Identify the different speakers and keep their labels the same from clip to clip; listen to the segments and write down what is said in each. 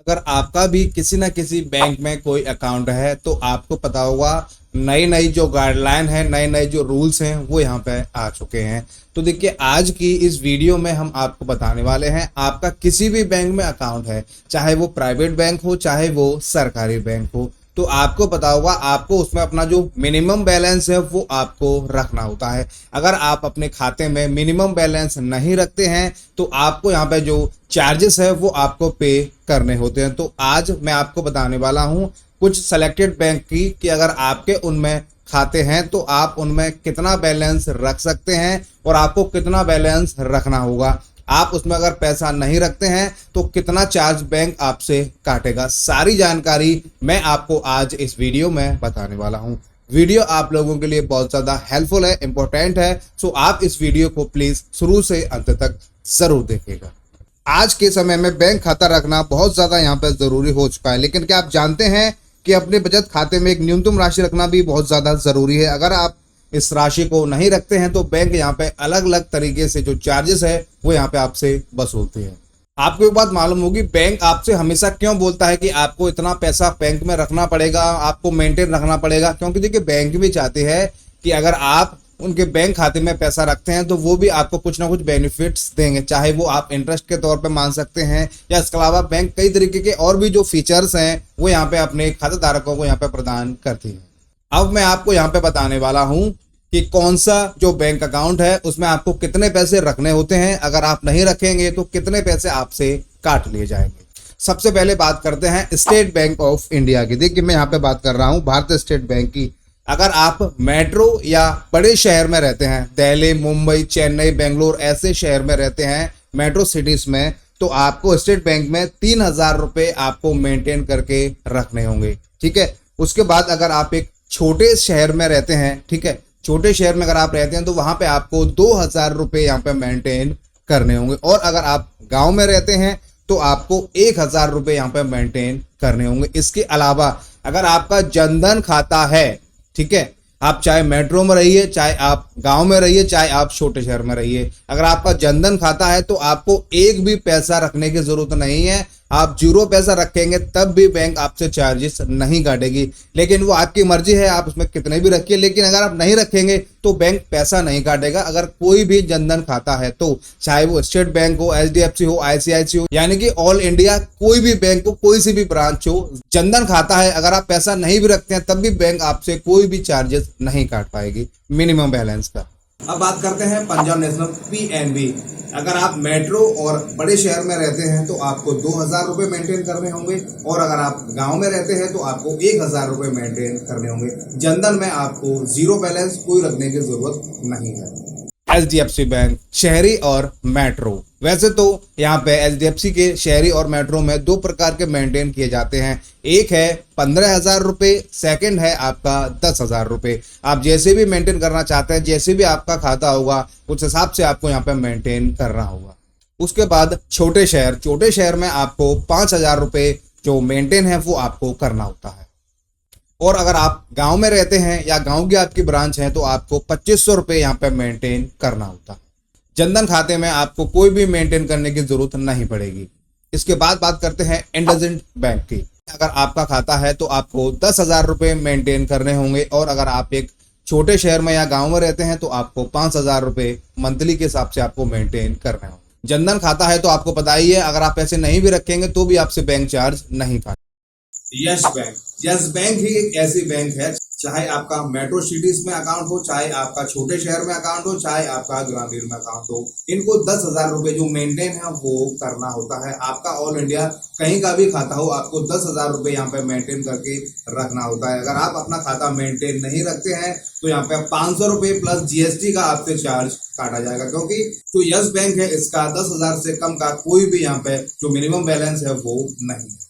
Speaker 1: अगर आपका भी किसी ना किसी बैंक में कोई अकाउंट है तो आपको पता होगा नई नई जो गाइडलाइन है, नए नए जो रूल्स हैं वो यहाँ पे आ चुके हैं। तो देखिए आज की इस वीडियो में हम आपको बताने वाले हैं, आपका किसी भी बैंक में अकाउंट है, चाहे वो प्राइवेट बैंक हो चाहे वो सरकारी बैंक हो, तो आपको पता होगा आपको उसमें अपना जो मिनिमम बैलेंस है वो आपको रखना होता है। अगर आप अपने खाते में मिनिमम बैलेंस नहीं रखते हैं तो आपको यहाँ पे जो चार्जेस है वो आपको पे करने होते हैं। तो आज मैं आपको बताने वाला हूँ कुछ सेलेक्टेड बैंक की कि अगर आपके उनमें खाते हैं तो आप उनमें कितना बैलेंस रख सकते हैं और आपको कितना बैलेंस रखना होगा। आप उसमें अगर पैसा नहीं रखते हैं तो कितना चार्ज बैंक आपसे काटेगा। सारी जानकारी मैं आपको आज इस वीडियो में बताने वाला हूं। वीडियो आप लोगों के लिए बहुत ज़्यादा हेल्पफुल है, इंपॉर्टेंट है, सो आप इस वीडियो को प्लीज़ शुरू से अंत तक ज़रूर देखिएगा। आज के समय में बैंक खाता रखना बहुत ज़्यादा यहाँ पर ज़रूरी हो चुका है, लेकिन क्या आप जानते हैं कि अपने बचत खाते में एक न्यूनतम राशि रखना भी बहुत ज़्यादा ज़रूरी है। अगर आप इस राशि को नहीं रखते हैं तो बैंक यहाँ पे अलग अलग तरीके से जो चार्जेस है वो यहाँ पे आपसे वसूलते हैं। आपको एक बात मालूम होगी, बैंक आपसे हमेशा क्यों बोलता है कि आपको इतना पैसा बैंक में रखना पड़ेगा, आपको मेंटेन रखना पड़ेगा, क्योंकि देखिए बैंक भी चाहते हैं कि अगर आप उनके बैंक खाते में पैसा रखते हैं तो वो भी आपको कुछ ना कुछ बेनिफिट्स देंगे, चाहे वो आप इंटरेस्ट के तौर पे मान सकते हैं या इसके अलावा बैंक कई तरीके के और भी जो फीचर्स हैं वो यहाँ पे अपने खाता धारकों को यहाँ पे प्रदान करती है। अब मैं आपको यहाँ पे बताने वाला हूँ कि कौन सा जो बैंक अकाउंट है उसमें आपको कितने पैसे रखने होते हैं, अगर आप नहीं रखेंगे तो कितने पैसे आपसे काट लिए जाएंगे। सबसे पहले बात करते हैं स्टेट बैंक ऑफ इंडिया की। देखिए मैं यहाँ पे बात कर रहा हूँ भारतीय स्टेट बैंक की। अगर आप मेट्रो या बड़े शहर में रहते हैं, दिल्ली, मुंबई, चेन्नई, बेंगलोर ऐसे शहर में रहते हैं, मेट्रो सिटीज में, तो आपको स्टेट बैंक में 3,000 रुपये आपको मेंटेन करके रखने होंगे। ठीक है। उसके बाद अगर आप एक छोटे शहर में रहते हैं, ठीक है, छोटे शहर में अगर आप रहते हैं तो वहां पे आपको 2,000 रुपये यहाँ पे मेंटेन करने होंगे। और अगर आप गांव में रहते हैं तो आपको 1,000 रुपये यहाँ पे मेंटेन करने होंगे। इसके अलावा अगर आपका जनधन खाता है, ठीक है, आप चाहे मेट्रो में रहिए, चाहे आप गांव में रहिए, चाहे आप छोटे शहर में रहिए, अगर आपका जनधन खाता है तो आपको एक भी पैसा रखने की जरूरत नहीं है। आप 0 पैसा रखेंगे तब भी बैंक आपसे चार्जेस नहीं काटेगी, लेकिन वो आपकी मर्जी है, आप उसमें कितने भी रखिए, लेकिन अगर आप नहीं रखेंगे तो बैंक पैसा नहीं काटेगा। अगर कोई भी जनधन खाता है तो चाहे वो स्टेट बैंक हो, HDFC हो, ICICI हो, यानी कि ऑल इंडिया कोई भी बैंक हो, कोई सी भी ब्रांच हो, जनधन खाता है, अगर आप पैसा नहीं भी रखते हैं तब भी बैंक आपसे कोई भी चार्जेस नहीं काट पाएगी मिनिमम बैलेंस का। अब बात करते हैं पंजाब नेशनल PNB। अगर आप मेट्रो और बड़े शहर में रहते हैं तो आपको 2,000 रुपये मेंटेन करने होंगे, और अगर आप गांव में रहते हैं तो आपको 1,000 रुपये मेंटेन करने होंगे। जनधन में आपको 0 बैलेंस कोई रखने की जरूरत नहीं है। HDFC बैंक शहरी और मेट्रो, वैसे तो यहाँ पे HDFC के शहरी और मेट्रो में 2 प्रकार के मेंटेन किए जाते हैं। एक है 15,000 रुपये, सेकेंड है आपका 10,000 रुपये। आप जैसे भी मेंटेन करना चाहते हैं, जैसे भी आपका खाता होगा उस हिसाब से आपको यहाँ पे मेंटेन करना होगा। उसके बाद छोटे शहर में आपको 5,000 रुपये जो मेंटेन है वो आपको करना होता है। और अगर आप गांव में रहते हैं या गांव की आपकी ब्रांच है तो आपको 2,500 रुपये यहाँ पे मेंटेन करना होता है। जनधन खाते में आपको कोई भी मेंटेन करने की जरूरत नहीं पड़ेगी। इसके बाद बात करते हैं इंडसइंड बैंक की। अगर आपका खाता है तो आपको 10,000 रुपये मेंटेन करने होंगे, और अगर आप एक छोटे शहर में या गांव में रहते हैं तो आपको 5,000 रुपये मंथली के हिसाब से आपको मेंटेन करने होंगे। जनधन खाता है तो आपको पता ही है, अगर आप पैसे नहीं भी रखेंगे तो भी आपसे बैंक चार्ज नहीं काटेगा। यस बैंक ही एक ऐसी बैंक है, चाहे आपका मेट्रो सिटीज में अकाउंट हो, चाहे आपका छोटे शहर में अकाउंट हो, चाहे आपका ग्रामीण में अकाउंट हो, इनको 10,000 रुपये जो मेंटेन है वो करना होता है। आपका ऑल इंडिया कहीं का भी खाता हो, आपको 10,000 रुपये यहाँ पे मेंटेन करके रखना होता है। अगर आप अपना खाता मेंटेन नहीं रखते हैं तो यहाँ पे 500 रुपये प्लस GST का आपसे चार्ज काटा जाएगा, क्योंकि जो यस बैंक है इसका 10,000 से कम का कोई भी यहाँ पे जो मिनिमम बैलेंस है वो नहीं है।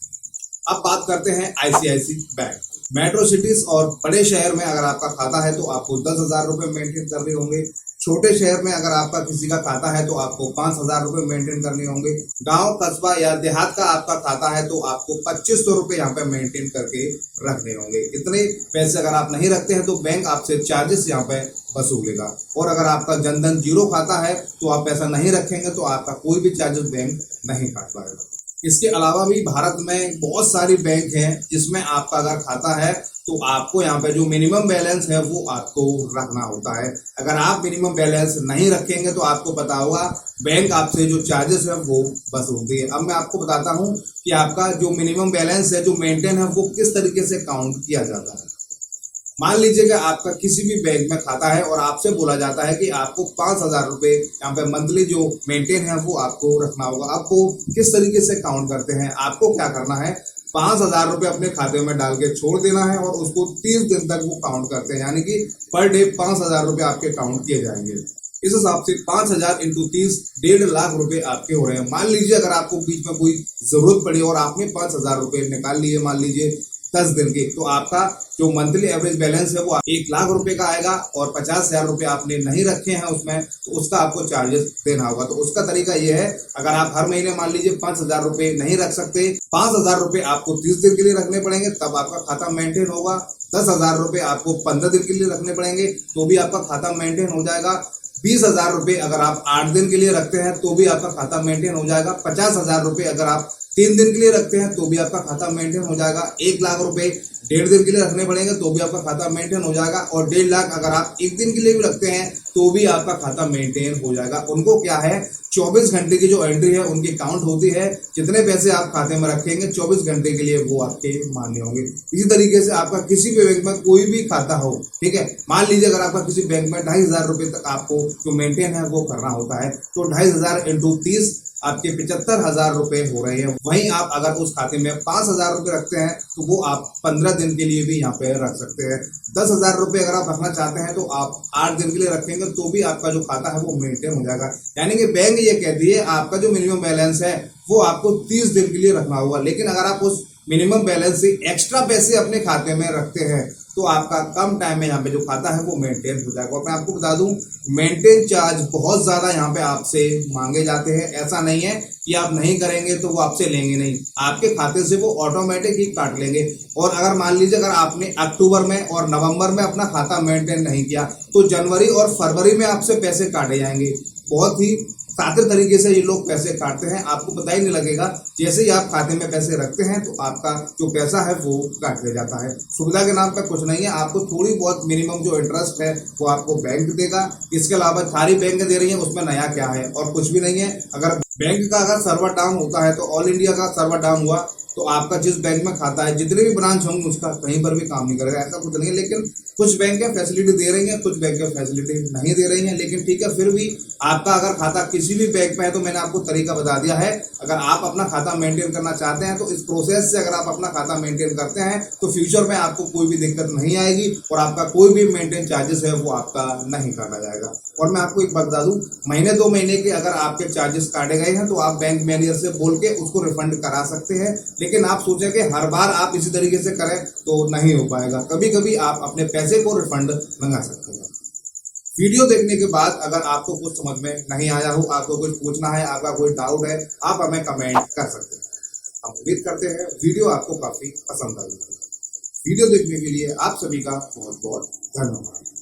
Speaker 1: अब बात करते हैं ICICI बैंक। मेट्रो सिटीज और बड़े शहर में अगर आपका खाता है तो आपको 10,000 रुपये मेंटेन करने होंगे। छोटे शहर में अगर आपका किसी का खाता है तो आपको 5,000 रुपये मेंटेन करने होंगे। गांव, कस्बा या देहात का आपका खाता है तो आपको 2,500 रुपये यहाँ पे मेंटेन करके रखने होंगे। इतने पैसे अगर आप नहीं रखते हैं तो बैंक आपसे चार्जेस यहाँ पे वसूलेगा। और अगर आपका जनधन 0 खाता है तो आप पैसा नहीं रखेंगे तो आपका कोई भी चार्जेस बैंक नहीं काट पाएगा। इसके अलावा भी भारत में बहुत सारी बैंक हैं जिसमें आपका अगर खाता है तो आपको यहाँ पे जो मिनिमम बैलेंस है वो आपको रखना होता है। अगर आप मिनिमम बैलेंस नहीं रखेंगे तो आपको पता होगा बैंक आपसे जो चार्जेस है वो वसूलती है। अब मैं आपको बताता हूँ कि आपका जो मिनिमम बैलेंस है जो मेंटेन है वो किस तरीके से काउंट किया जाता है। मान लीजिए कि आपका किसी भी बैंक में खाता है और आपसे बोला जाता है कि आपको 5,000 रुपए यहाँ पे मंथली जो मेंटेन है वो आपको रखना होगा। आपको किस तरीके से काउंट करते हैं, आपको क्या करना है, 5,000 रुपए अपने खाते में डाल के छोड़ देना है और उसको 30 दिन तक वो काउंट करते हैं, यानी कि पर डे 5,000 रुपए आपके काउंट किए जाएंगे। इस हिसाब से 5,000 इंटू 30 1.5 लाख रुपए आपके हो रहे हैं। मान लीजिए अगर आपको बीच में कोई जरूरत पड़ी और आपने 5,000 रुपए निकाल लिए मान लीजिए 10 दिन के, तो आपका जो मंथली एवरेज बैलेंस है वो 1 लाख रुपए का आएगा और 50,000 रुपए आपने नहीं रखे हैं उसमें तो उसका आपको चार्जेस देना होगा। तो उसका तरीका ये है, अगर आप हर महीने मान लीजिए 5,000 रुपए नहीं रख सकते, 5,000 रुपए आपको 30 दिन के लिए रखने पड़ेंगे तब आपका खाता मेंटेन होगा। 10,000 रुपए आपको 15 दिन के लिए रखने पड़ेंगे तो भी आपका खाता मेंटेन हो जाएगा। 20,000 रुपए अगर आप 8 दिन के लिए रखते हैं तो भी आपका खाता मेंटेन हो जाएगा। 50,000 रुपए अगर आप 3 दिन के लिए रखते हैं तो भी आपका खाता मेंटेन हो जाएगा। 1 लाख रुपए 1.5 दिन के लिए रखने पड़ेंगे तो भी आपका खाता मेंटेन हो जाएगा और 1.5 लाख अगर आप 1 दिन के लिए भी रखते हैं तो भी आपका खाता मेंटेन हो जाएगा। उनको क्या है, 24 घंटे की जो एंट्री है उनकी काउंट होती है। जितने पैसे आप खाते में रखेंगे 24 घंटे के लिए वो आपके मान्य होंगे। इसी तरीके से आपका किसी भी बैंक में कोई भी खाता हो, ठीक है, मान लीजिए अगर आपका किसी बैंक में 2,500 रुपए तक आपको जो मेंटेन है वो करना होता है तो 2,500 इंटू 30 आपके 75,000 रुपए हो रहे हैं। वहीं आप अगर उस खाते में 5,000 रुपए रखते हैं तो वो आप 15 दिन के लिए भी यहाँ पे रख सकते हैं। 10,000 रुपए अगर आप रखना चाहते हैं तो आप 8 दिन के लिए रखेंगे तो भी आपका जो खाता है वो मेंटेन हो जाएगा। यानी कि बैंक ये कहती है आपका जो मिनिमम बैलेंस है वो आपको 30 दिन के लिए रखना होगा, लेकिन अगर आप उस मिनिमम बैलेंस से एक्स्ट्रा पैसे अपने खाते में रखते हैं तो आपका कम टाइम में यहाँ पे जो खाता है वो मेंटेन हो जाएगा। और मैं आपको बता दूं मेंटेन चार्ज बहुत ज्यादा यहाँ पे आपसे मांगे जाते हैं। ऐसा नहीं है कि आप नहीं करेंगे तो वो आपसे लेंगे नहीं, आपके खाते से वो ऑटोमेटिक ही काट लेंगे। और अगर मान लीजिए अगर आपने अक्टूबर में और नवंबर में अपना खाता मेंटेन नहीं किया तो जनवरी और फरवरी में आपसे पैसे काटे जाएंगे। बहुत ही सादे तरीके से ये लोग पैसे काटते हैं, आपको पता ही नहीं लगेगा। जैसे ही आप खाते में पैसे रखते हैं तो आपका जो पैसा है वो काट लिया जाता है। सुविधा के नाम पर कुछ नहीं है, आपको थोड़ी बहुत मिनिमम जो इंटरेस्ट है वो आपको बैंक देगा। इसके अलावा सारी बैंक दे रही है, उसमें नया क्या है, और कुछ भी नहीं है। अगर बैंक का अगर सर्वर डाउन होता है तो ऑल इंडिया का सर्वर डाउन हुआ तो आपका जिस बैंक में खाता है जितने भी ब्रांच होंगे उसका कहीं पर भी काम नहीं करेगा, ऐसा कुछ नहीं है। लेकिन कुछ बैंकें फैसिलिटी दे रही हैं, कुछ बैंकें फैसिलिटी नहीं दे रही हैं, लेकिन ठीक है, फिर भी आपका अगर खाता किसी भी बैंक में है तो मैंने आपको तरीका बता दिया है। अगर आप अपना खाता मेंटेन करना चाहते हैं तो इस प्रोसेस से अगर आप अपना खाता मेंटेन करते हैं तो फ्यूचर में आपको कोई भी दिक्कत नहीं आएगी और आपका कोई भी मेंटेन चार्जेस है वो आपका नहीं काटा जाएगा। और मैं आपको एक बात बता दूं, महीने 2 महीने के अगर आपके चार्जेस काटे गए हैं तो आप बैंक मैनेजर से बोल के उसको रिफंड करा सकते हैं। लेकिन आप सोचें कि हर बार आप इसी तरीके से करें तो नहीं हो पाएगा। कभी कभी आप अपने पैसे को रिफंड मंगा सकते हैं। वीडियो देखने के बाद अगर आपको कुछ समझ में नहीं आया हो, आपको कुछ पूछना है, आपका कोई डाउट है, आप हमें कमेंट कर सकते हैं। हम उम्मीद करते हैं वीडियो आपको काफी पसंद आई। वीडियो देखने के लिए आप सभी का बहुत बहुत धन्यवाद।